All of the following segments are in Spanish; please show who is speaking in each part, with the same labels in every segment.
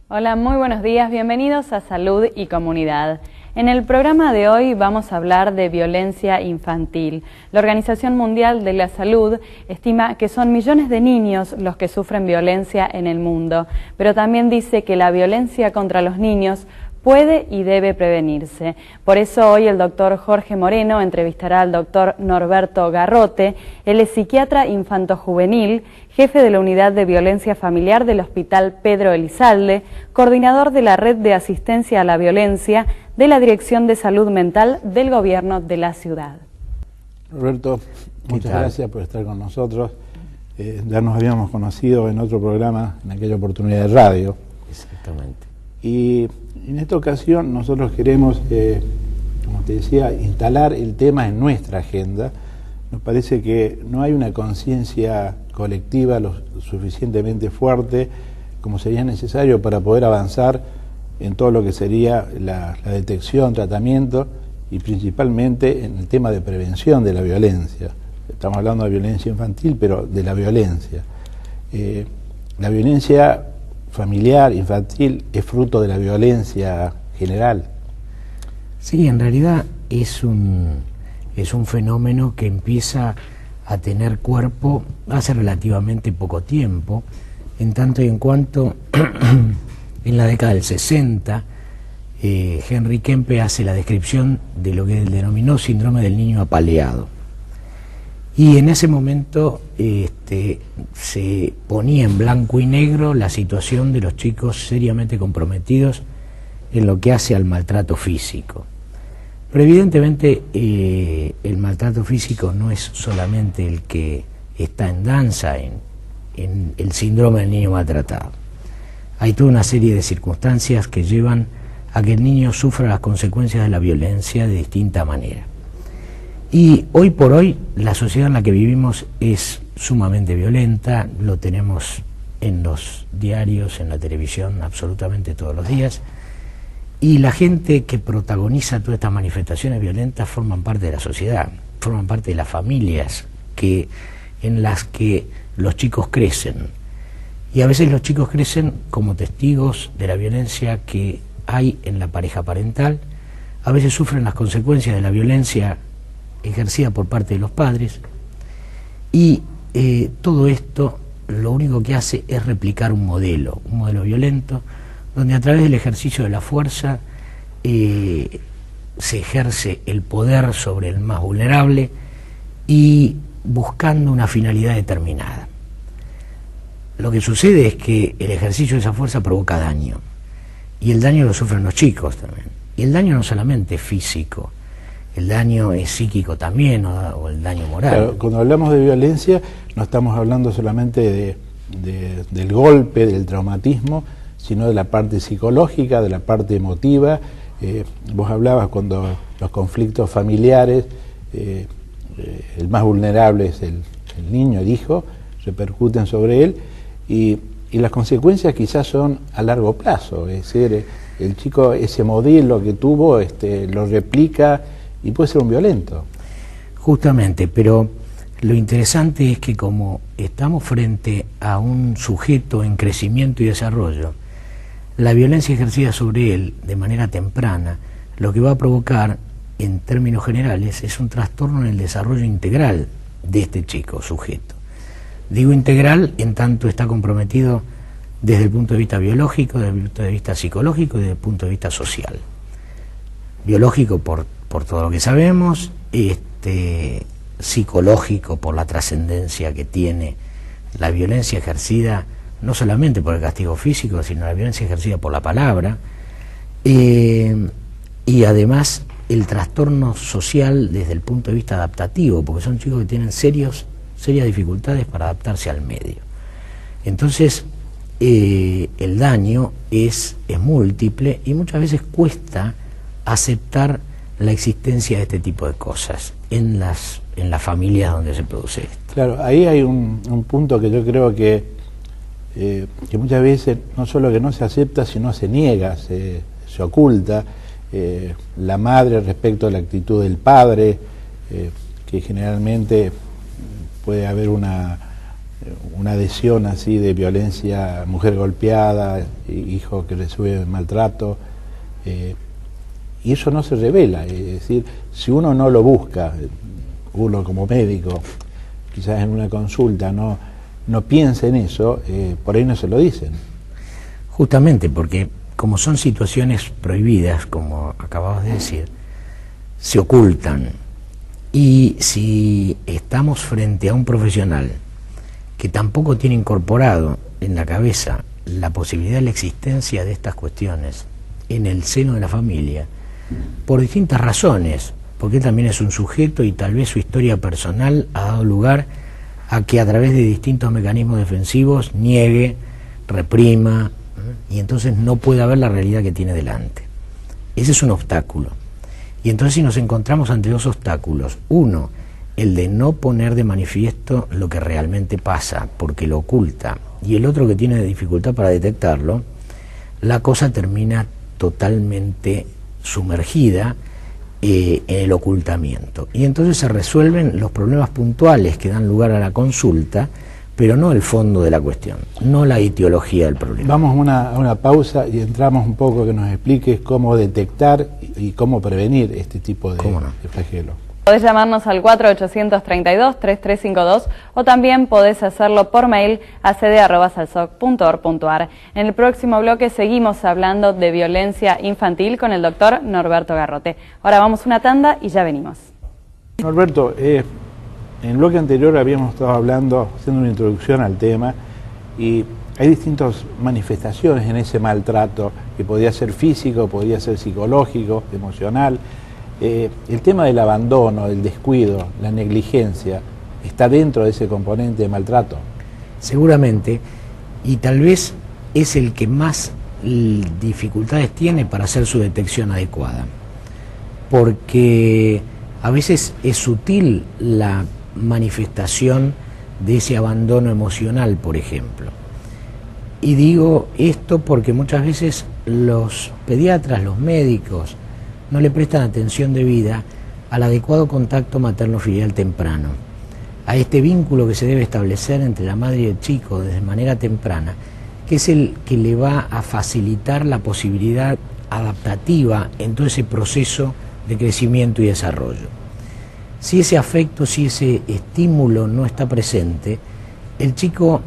Speaker 1: Hola, muy buenos días, bienvenidos a Salud y Comunidad. En el programa de hoy vamos a hablar de violencia infantil. La Organización Mundial de la Salud estima que son millones de niños los que sufren violencia en el mundo, pero también dice que la violencia contra los niños puede y debe prevenirse. Por eso hoy el doctor Jorge Moreno entrevistará al doctor Norberto Garrote. Él es psiquiatra infantojuvenil, jefe de la Unidad de Violencia Familiar del Hospital Pedro Elizalde, coordinador de la Red de Asistencia a la Violencia de la Dirección de Salud Mental del Gobierno de la Ciudad.
Speaker 2: Roberto, muchas gracias por estar con nosotros. Ya nos habíamos conocido en otro programa, en aquella oportunidad de radio.
Speaker 3: Exactamente.
Speaker 2: Y en esta ocasión nosotros queremos, como te decía, instalar el tema en nuestra agenda. Nos parece que no hay una conciencia colectiva lo suficientemente fuerte como sería necesario para poder avanzar en todo lo que sería la detección, tratamiento y principalmente en el tema de prevención de la violencia. Estamos hablando de violencia infantil, pero de la violencia. La violencia familiar, infantil, es fruto de la violencia general.
Speaker 3: Sí, en realidad es un fenómeno que empieza a tener cuerpo hace relativamente poco tiempo, en tanto y en cuanto en la década del 60 Henry Kempe hace la descripción de lo que él denominó síndrome del niño apaleado. Y en ese momento se ponía en blanco y negro la situación de los chicos seriamente comprometidos en lo que hace al maltrato físico. Pero evidentemente el maltrato físico no es solamente el que está en danza en el síndrome del niño maltratado. Hay toda una serie de circunstancias que llevan a que el niño sufra las consecuencias de la violencia de distinta manera. Y hoy por hoy la sociedad en la que vivimos es sumamente violenta, lo tenemos en los diarios, en la televisión, absolutamente todos los días, y la gente que protagoniza todas estas manifestaciones violentas forman parte de la sociedad, forman parte de las familias en las que los chicos crecen. Y a veces los chicos crecen como testigos de la violencia que hay en la pareja parental, a veces sufren las consecuencias de la violencia ejercida por parte de los padres, y todo esto lo único que hace es replicar un modelo violento, donde a través del ejercicio de la fuerza se ejerce el poder sobre el más vulnerable y buscando una finalidad determinada. Lo que sucede es que el ejercicio de esa fuerza provoca daño, y el daño lo sufren los chicos también, y el daño no solamente es físico, el daño es psíquico también, o el daño moral.
Speaker 2: Claro, cuando hablamos de violencia no estamos hablando solamente del golpe, del traumatismo, sino de la parte psicológica, de la parte emotiva. Vos hablabas cuando los conflictos familiares, el más vulnerable es el niño, el hijo, repercuten sobre él, y las consecuencias quizás son a largo plazo. Es decir, el chico ese modelo que tuvo lo replica y puede ser un violento.
Speaker 3: Justamente, pero lo interesante es que como estamos frente a un sujeto en crecimiento y desarrollo, la violencia ejercida sobre él de manera temprana lo que va a provocar, en términos generales, es un trastorno en el desarrollo integral de este chico, sujeto. Digo integral en tanto está comprometido desde el punto de vista biológico, desde el punto de vista psicológico y desde el punto de vista social. Biológico por todo lo que sabemos, psicológico por la trascendencia que tiene la violencia ejercida no solamente por el castigo físico, sino la violencia ejercida por la palabra, y además el trastorno social desde el punto de vista adaptativo, porque son chicos que tienen serias dificultades para adaptarse al medio. Entonces el daño es múltiple y muchas veces cuesta aceptar la existencia de este tipo de cosas en las familias donde se produce esto.
Speaker 2: Claro, ahí hay un punto que yo creo que muchas veces no solo que no se acepta, sino se niega, se oculta. La madre respecto a la actitud del padre, que generalmente puede haber una una adhesión así de violencia, mujer golpeada, hijo que recibe maltrato, y eso no se revela. Es decir, si uno no lo busca, uno como médico, quizás en una consulta no piensa en eso, por ahí no se lo dicen.
Speaker 3: Justamente porque como son situaciones prohibidas, como acababas de decir, se ocultan. Y si estamos frente a un profesional que tampoco tiene incorporado en la cabeza la posibilidad de la existencia de estas cuestiones en el seno de la familia, por distintas razones, porque él también es un sujeto y tal vez su historia personal ha dado lugar a que a través de distintos mecanismos defensivos niegue, reprima, y entonces no pueda ver la realidad que tiene delante. Ese es un obstáculo. Y entonces si nos encontramos ante dos obstáculos, uno, el de no poner de manifiesto lo que realmente pasa, porque lo oculta, y el otro que tiene dificultad para detectarlo, la cosa termina totalmente sumergida en el ocultamiento. Y entonces se resuelven los problemas puntuales que dan lugar a la consulta, pero no el fondo de la cuestión, no la etiología del problema.
Speaker 2: Vamos a una pausa y entramos un poco, que nos expliques cómo detectar y cómo prevenir este tipo de flagelo.
Speaker 1: Podés llamarnos al 4832-3352 o también podés hacerlo por mail a sede@salsoc.org.ar. En el próximo bloque seguimos hablando de violencia infantil con el doctor Norberto Garrote. Ahora vamos a una tanda y ya venimos.
Speaker 2: Norberto, en el bloque anterior habíamos estado hablando, haciendo una introducción al tema, y hay distintas manifestaciones en ese maltrato, que podía ser físico, podía ser psicológico, emocional. El tema del abandono, el descuido, la negligencia, ¿está dentro de ese componente de maltrato?
Speaker 3: Seguramente, y tal vez es el que más dificultades tiene para hacer su detección adecuada, porque a veces es sutil la manifestación de ese abandono emocional, por ejemplo. Y digo esto porque muchas veces los pediatras, los médicos, no le prestan atención debida al adecuado contacto materno-filial temprano, a este vínculo que se debe establecer entre la madre y el chico desde manera temprana, que es el que le va a facilitar la posibilidad adaptativa en todo ese proceso de crecimiento y desarrollo. Si ese afecto, si ese estímulo no está presente, el chico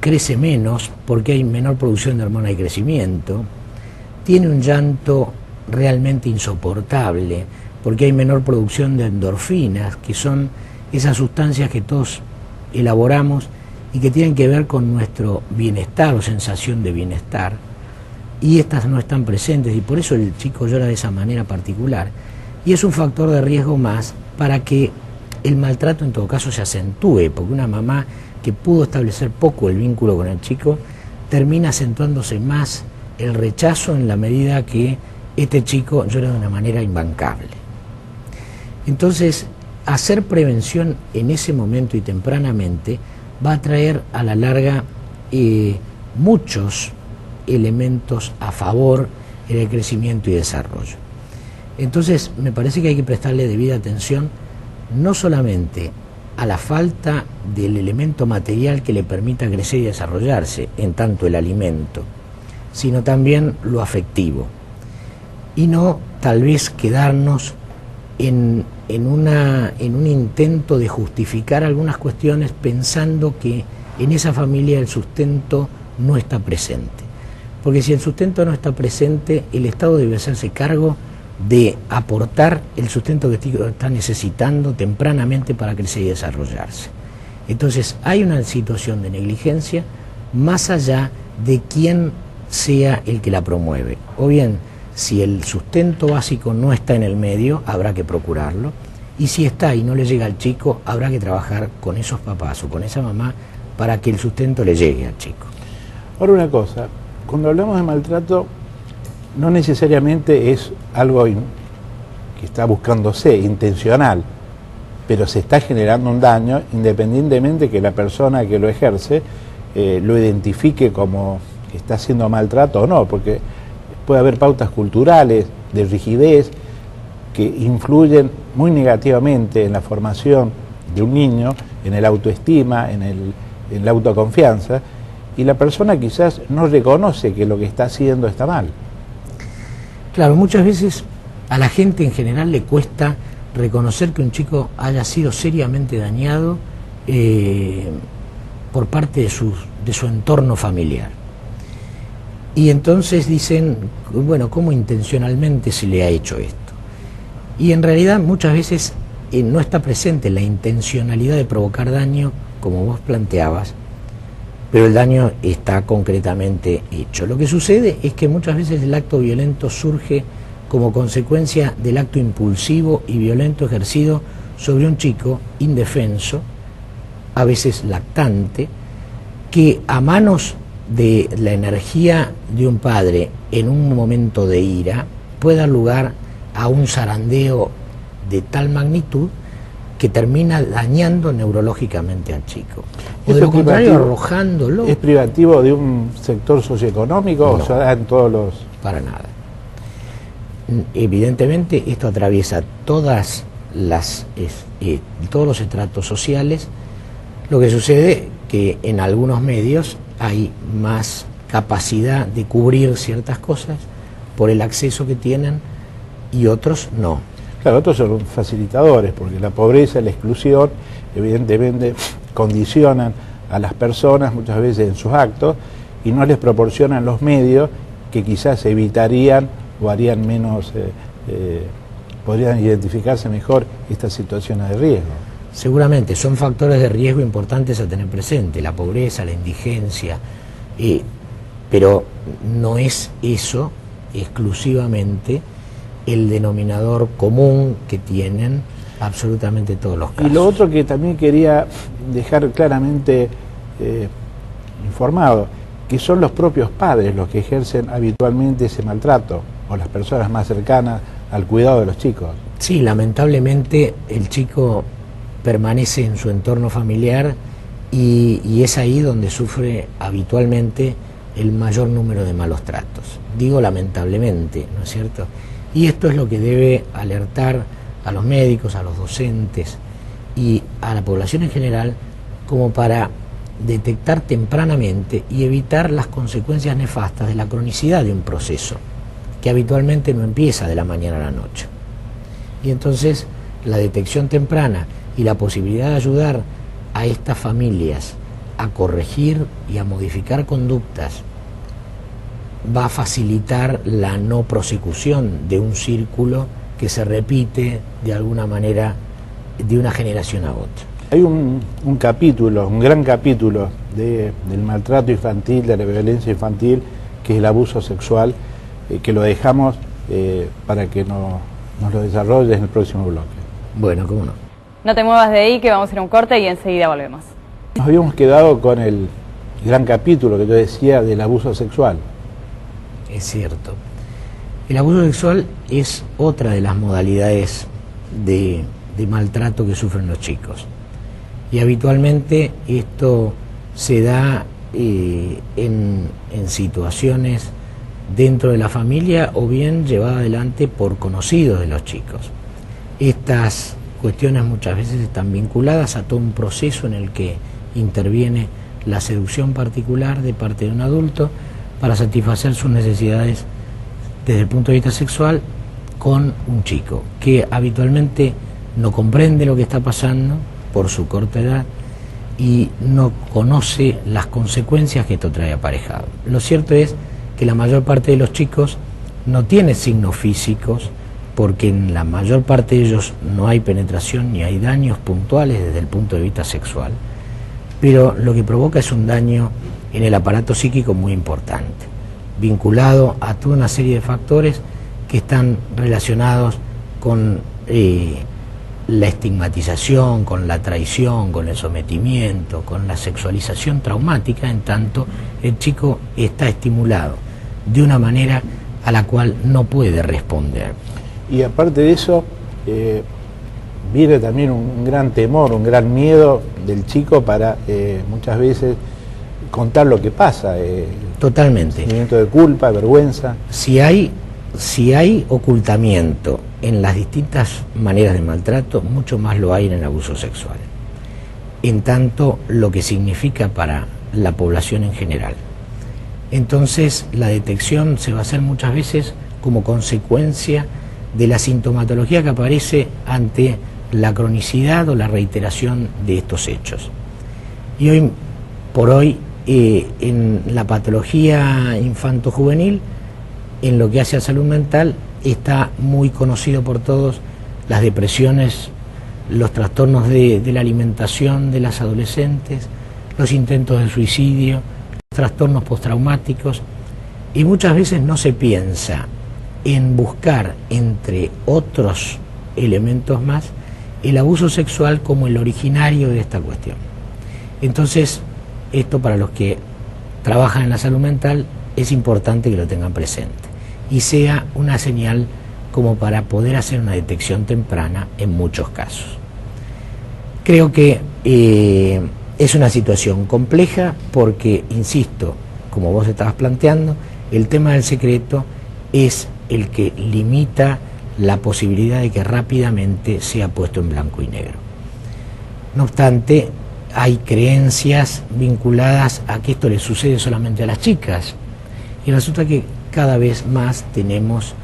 Speaker 3: crece menos porque hay menor producción de hormona de crecimiento, tiene un llanto realmente insoportable porque hay menor producción de endorfinas, que son esas sustancias que todos elaboramos y que tienen que ver con nuestro bienestar o sensación de bienestar, y estas no están presentes y por eso el chico llora de esa manera particular, y es un factor de riesgo más para que el maltrato en todo caso se acentúe, porque una mamá que pudo establecer poco el vínculo con el chico termina acentuándose más el rechazo en la medida que este chico llora de una manera imbancable. Entonces, hacer prevención en ese momento y tempranamente va a traer a la larga muchos elementos a favor en el crecimiento y desarrollo. Entonces, me parece que hay que prestarle debida atención no solamente a la falta del elemento material que le permita crecer y desarrollarse, en tanto el alimento, sino también lo afectivo. Y no tal vez quedarnos en un intento de justificar algunas cuestiones pensando que en esa familia el sustento no está presente. Porque si el sustento no está presente, el Estado debe hacerse cargo de aportar el sustento que está necesitando tempranamente para crecer y desarrollarse. Entonces hay una situación de negligencia más allá de quién sea el que la promueve. O bien, si el sustento básico no está en el medio, habrá que procurarlo, y si está y no le llega al chico, habrá que trabajar con esos papás o con esa mamá para que el sustento le llegue al chico.
Speaker 2: Ahora una cosa, cuando hablamos de maltrato, no necesariamente es algo que está buscándose, intencional, pero se está generando un daño independientemente que la persona que lo ejerce lo identifique como que está haciendo maltrato o no, porque puede haber pautas culturales de rigidez que influyen muy negativamente en la formación de un niño, en el autoestima, en en la autoconfianza, y la persona quizás no reconoce que lo que está haciendo está mal.
Speaker 3: Claro, muchas veces a la gente en general le cuesta reconocer que un chico haya sido seriamente dañado por parte de su entorno familiar. Y entonces dicen, bueno, ¿cómo intencionalmente se le ha hecho esto? Y en realidad muchas veces no está presente la intencionalidad de provocar daño, como vos planteabas, pero el daño está concretamente hecho. Lo que sucede es que muchas veces el acto violento surge como consecuencia del acto impulsivo y violento ejercido sobre un chico indefenso, a veces lactante, que a manos de la energía de un padre en un momento de ira puede dar lugar a un zarandeo de tal magnitud que termina dañando neurológicamente al chico. O de lo contrario, arrojándolo.
Speaker 2: ¿Es privativo de un sector socioeconómico
Speaker 3: No,
Speaker 2: o se da en todos los...?
Speaker 3: Para nada. Evidentemente esto atraviesa todos los estratos sociales. Lo que sucede que en algunos medios hay más capacidad de cubrir ciertas cosas por el acceso que tienen y otros no.
Speaker 2: Claro, otros son facilitadores, porque la pobreza y la exclusión evidentemente condicionan a las personas muchas veces en sus actos y no les proporcionan los medios que quizás evitarían o harían menos, podrían identificarse mejor estas situaciones de riesgo.
Speaker 3: Seguramente son factores de riesgo importantes a tener presente, la pobreza, la indigencia, pero no es eso exclusivamente el denominador común que tienen absolutamente todos los casos.
Speaker 2: Y lo otro que también quería dejar claramente informado, que son los propios padres los que ejercen habitualmente ese maltrato, o las personas más cercanas al cuidado de los chicos.
Speaker 3: Sí, lamentablemente el chico permanece en su entorno familiar y es ahí donde sufre habitualmente el mayor número de malos tratos. Digo lamentablemente, ¿no es cierto? Y esto es lo que debe alertar a los médicos, a los docentes y a la población en general, como para detectar tempranamente y evitar las consecuencias nefastas de la cronicidad de un proceso que habitualmente no empieza de la mañana a la noche. Y entonces la detección temprana y la posibilidad de ayudar a estas familias a corregir y a modificar conductas va a facilitar la no prosecución de un círculo que se repite de alguna manera de una generación a otra.
Speaker 2: Hay un capítulo, un gran capítulo del maltrato infantil, de la violencia infantil, que es el abuso sexual, que lo dejamos para que nos lo desarrolles en el próximo bloque.
Speaker 3: Bueno, cómo no.
Speaker 1: No te muevas de ahí, que vamos a ir a un corte y enseguida volvemos.
Speaker 2: Nos habíamos quedado con el gran capítulo que yo decía del abuso sexual.
Speaker 3: Es cierto. El abuso sexual es otra de las modalidades de maltrato que sufren los chicos. Y habitualmente esto se da en situaciones dentro de la familia o bien llevada adelante por conocidos de los chicos. Estas cuestiones muchas veces están vinculadas a todo un proceso en el que interviene la seducción particular de parte de un adulto para satisfacer sus necesidades desde el punto de vista sexual con un chico que habitualmente no comprende lo que está pasando por su corta edad y no conoce las consecuencias que esto trae aparejado. Lo cierto es que la mayor parte de los chicos no tiene signos físicos, porque en la mayor parte de ellos no hay penetración ni hay daños puntuales desde el punto de vista sexual, pero lo que provoca es un daño en el aparato psíquico muy importante, vinculado a toda una serie de factores que están relacionados con la estigmatización, con la traición, con el sometimiento, con la sexualización traumática, en tanto el chico está estimulado de una manera a la cual no puede responder.
Speaker 2: Y aparte de eso, viene también un gran temor, un gran miedo del chico para muchas veces contar lo que pasa.
Speaker 3: Totalmente.
Speaker 2: Sentimiento de culpa, vergüenza.
Speaker 3: Si hay ocultamiento en las distintas maneras de maltrato, mucho más lo hay en el abuso sexual. en tanto lo que significa para la población en general. Entonces la detección se va a hacer muchas veces como consecuencia de la sintomatología que aparece ante la cronicidad o la reiteración de estos hechos. Y hoy por hoy en la patología infanto-juvenil, en lo que hace a salud mental, está muy conocido por todos las depresiones, los trastornos de la alimentación de las adolescentes, los intentos de suicidio, los trastornos postraumáticos, y muchas veces no se piensa en buscar, entre otros elementos más, el abuso sexual como el originario de esta cuestión. Entonces, esto para los que trabajan en la salud mental es importante que lo tengan presente y sea una señal como para poder hacer una detección temprana en muchos casos. Creo que es una situación compleja porque, insisto, como vos estabas planteando, el tema del secreto es el que limita la posibilidad de que rápidamente sea puesto en blanco y negro. No obstante, hay creencias vinculadas a que esto le sucede solamente a las chicas, y resulta que cada vez más tenemos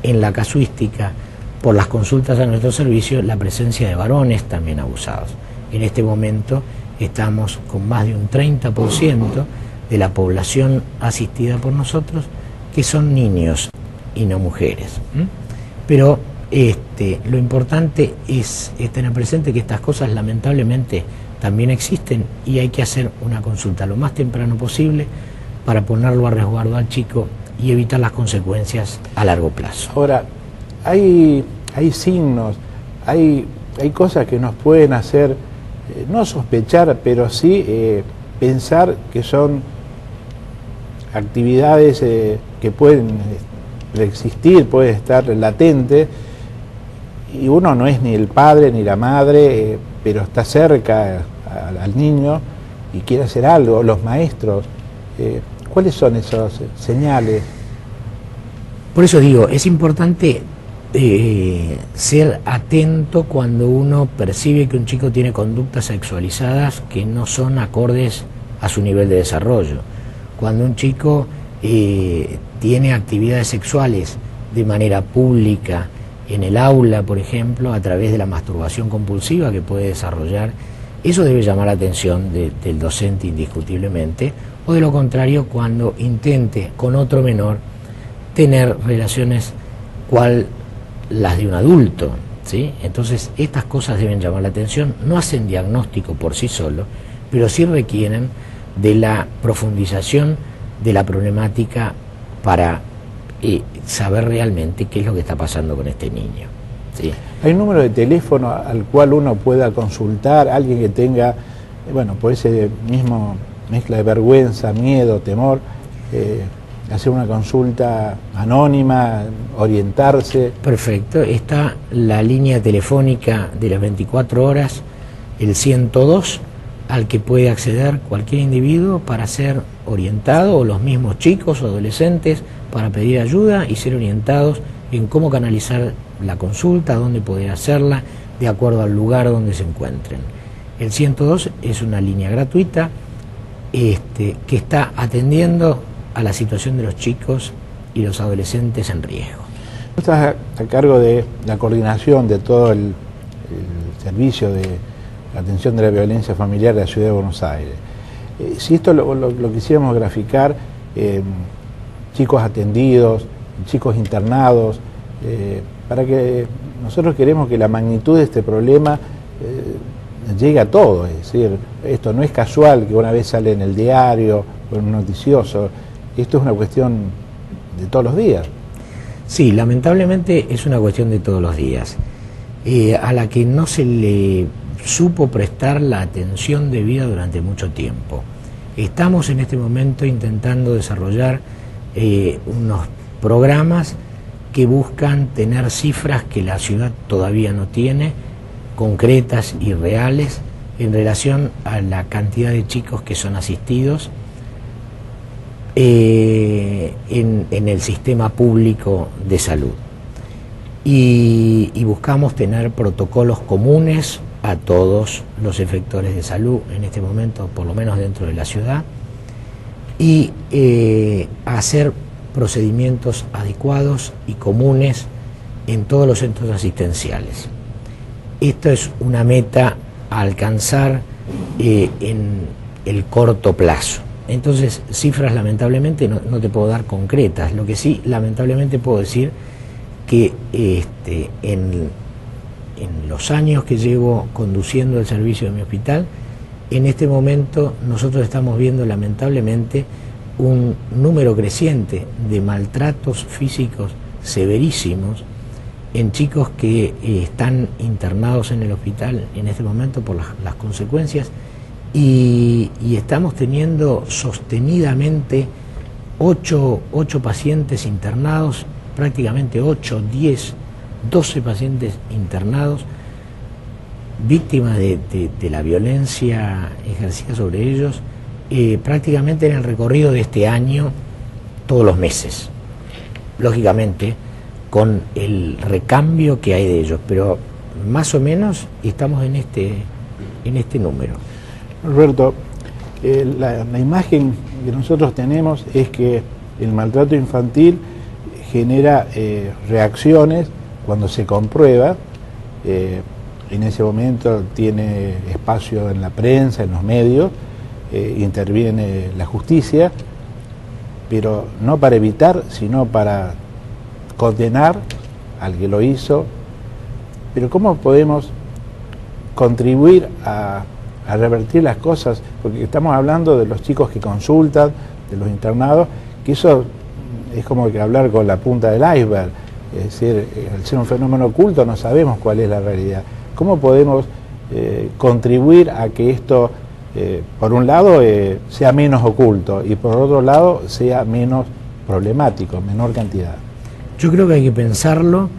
Speaker 3: en la casuística, por las consultas a nuestro servicio, la presencia de varones también abusados. En este momento estamos con más de un 30% de la población asistida por nosotros que son niños y no mujeres. Pero lo importante es tener presente que estas cosas lamentablemente también existen y hay que hacer una consulta lo más temprano posible para ponerlo a resguardo al chico y evitar las consecuencias a largo plazo.
Speaker 2: Ahora, hay signos, hay cosas que nos pueden hacer, no sospechar, pero sí pensar que son actividades que pueden existir, puede estar latente, y uno no es ni el padre ni la madre, pero está cerca al niño y quiere hacer algo, los maestros. ¿Cuáles son esas señales?
Speaker 3: Por eso digo, es importante ser atento cuando uno percibe que un chico tiene conductas sexualizadas que no son acordes a su nivel de desarrollo. Cuando un chico tiene actividades sexuales de manera pública, en el aula, por ejemplo, a través de la masturbación compulsiva que puede desarrollar, eso debe llamar la atención del docente indiscutiblemente, o de lo contrario, cuando intente con otro menor tener relaciones cual las de un adulto, ¿sí? Entonces, estas cosas deben llamar la atención, no hacen diagnóstico por sí solo, pero sí requieren de la profundización de la problemática para saber realmente qué es lo que está pasando con este niño, ¿sí?
Speaker 2: ¿Hay un número de teléfono al cual uno pueda consultar, alguien que tenga, bueno, por ese mismo mezcla de vergüenza, miedo, temor, hacer una consulta anónima, orientarse?
Speaker 3: Perfecto, está la línea telefónica de las 24 horas, el 102, al que puede acceder cualquier individuo para ser orientado, o los mismos chicos o adolescentes, para pedir ayuda y ser orientados en cómo canalizar la consulta, dónde poder hacerla, de acuerdo al lugar donde se encuentren. El 102 es una línea gratuita que está atendiendo a la situación de los chicos y los adolescentes en riesgo.
Speaker 2: Estás a cargo de la coordinación de todo el servicio de atención de la violencia familiar de la Ciudad de Buenos Aires. Si esto lo quisiéramos graficar, chicos atendidos, chicos internados, para que nosotros queremos que la magnitud de este problema llegue a todos. Es decir, esto no es casual que una vez sale en el diario o en un noticioso, esto es una cuestión de todos los días.
Speaker 3: Sí, lamentablemente es una cuestión de todos los días, a la que no se le supo prestar la atención debida durante mucho tiempo. Estamos en este momento intentando desarrollar unos programas que buscan tener cifras que la ciudad todavía no tiene, concretas y reales, en relación a la cantidad de chicos que son asistidos en el sistema público de salud. Y buscamos tener protocolos comunes a todos los efectores de salud en este momento, por lo menos dentro de la ciudad, y hacer procedimientos adecuados y comunes en todos los centros asistenciales. Esto es una meta a alcanzar en el corto plazo. Entonces, cifras lamentablemente no te puedo dar concretas. Lo que sí, lamentablemente puedo decir que en los años que llevo conduciendo el servicio de mi hospital, en este momento nosotros estamos viendo lamentablemente un número creciente de maltratos físicos severísimos en chicos que están internados en el hospital en este momento por las consecuencias, y estamos teniendo sostenidamente 8 pacientes internados, prácticamente 8, 10, 12 pacientes internados, víctimas de la violencia ejercida sobre ellos, prácticamente en el recorrido de este año, todos los meses. Lógicamente, con el recambio que hay de ellos, pero más o menos estamos en este número.
Speaker 2: Roberto, la imagen que nosotros tenemos es que el maltrato infantil genera reacciones cuando se comprueba. En ese momento tiene espacio en la prensa, en los medios, interviene la justicia, pero no para evitar, sino para condenar al que lo hizo. Pero ¿cómo podemos contribuir a revertir las cosas? Porque estamos hablando de los chicos que consultan, de los internados, que eso es como que hablar con la punta del iceberg. Es decir, al ser un fenómeno oculto no sabemos cuál es la realidad. ¿Cómo podemos contribuir a que esto, por un lado, sea menos oculto y por otro lado sea menos problemático, menor cantidad?
Speaker 3: Yo creo que hay que pensarlo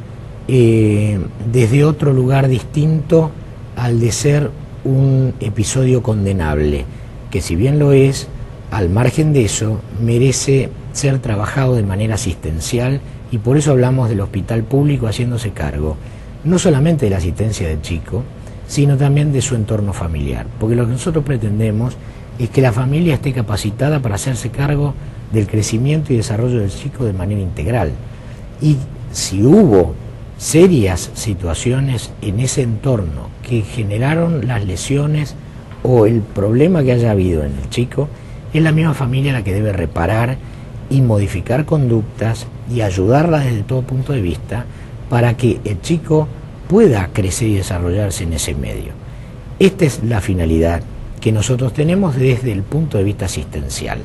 Speaker 3: desde otro lugar distinto al de ser un episodio condenable, que si bien lo es, al margen de eso, merece ser trabajado de manera asistencial, y por eso hablamos del hospital público haciéndose cargo, no solamente de la asistencia del chico, sino también de su entorno familiar, porque lo que nosotros pretendemos es que la familia esté capacitada para hacerse cargo del crecimiento y desarrollo del chico de manera integral. Y si hubo serias situaciones en ese entorno que generaron las lesiones o el problema que haya habido en el chico, es la misma familia la que debe reparar y modificar conductas y ayudarla desde todo punto de vista para que el chico pueda crecer y desarrollarse en ese medio. Esta es la finalidad que nosotros tenemos desde el punto de vista asistencial.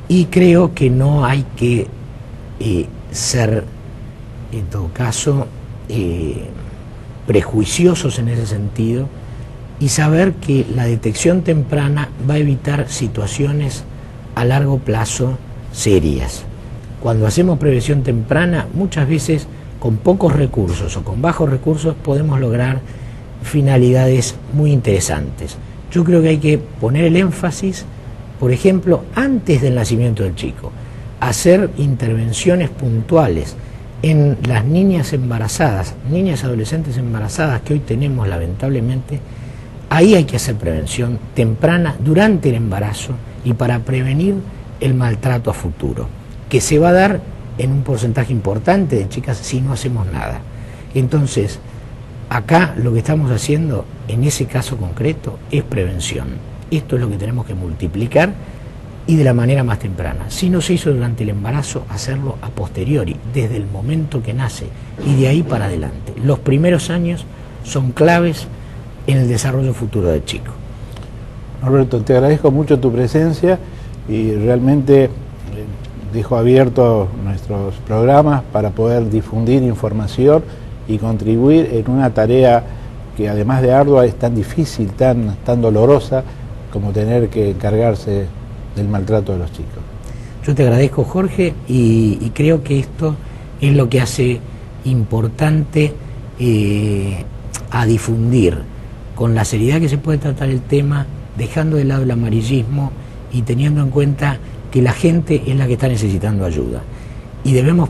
Speaker 3: Y creo que no hay que ser, en todo caso, prejuiciosos en ese sentido, y saber que la detección temprana va a evitar situaciones a largo plazo serias. Cuando hacemos prevención temprana, muchas veces con pocos recursos o con bajos recursos podemos lograr finalidades muy interesantes. Yo creo que hay que poner el énfasis, por ejemplo, antes del nacimiento del chico, hacer intervenciones puntuales en las niñas embarazadas, niñas adolescentes embarazadas que hoy tenemos lamentablemente. Ahí hay que hacer prevención temprana durante el embarazo y para prevenir el maltrato a futuro, que se va a dar en un porcentaje importante de chicas si no hacemos nada. Entonces, acá lo que estamos haciendo en ese caso concreto es prevención. Esto es lo que tenemos que multiplicar y de la manera más temprana. Si no se hizo durante el embarazo, hacerlo a posteriori, desde el momento que nace y de ahí para adelante. Los primeros años son claves en el desarrollo futuro del chico.
Speaker 2: Roberto, te agradezco mucho tu presencia y realmente dejo abiertos nuestros programas para poder difundir información y contribuir en una tarea que además de ardua es tan difícil, tan dolorosa como tener que encargarse del maltrato de los chicos.
Speaker 3: Yo te agradezco, Jorge, y creo que esto es lo que hace importante a difundir con la seriedad que se puede tratar el tema, dejando de lado el amarillismo y teniendo en cuenta que la gente es la que está necesitando ayuda. Y debemos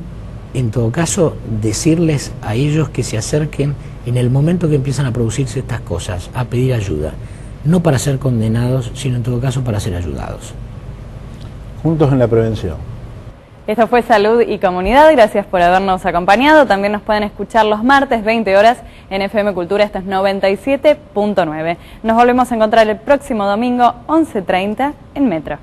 Speaker 3: en todo caso, decirles a ellos que se acerquen en el momento que empiezan a producirse estas cosas, a pedir ayuda, no para ser condenados, sino en todo caso para ser ayudados.
Speaker 2: Juntos en la prevención.
Speaker 1: Esto fue Salud y Comunidad, gracias por habernos acompañado. También nos pueden escuchar los martes 20 horas en FM Cultura, esto es 97.9. Nos volvemos a encontrar el próximo domingo 11:30 en Metro.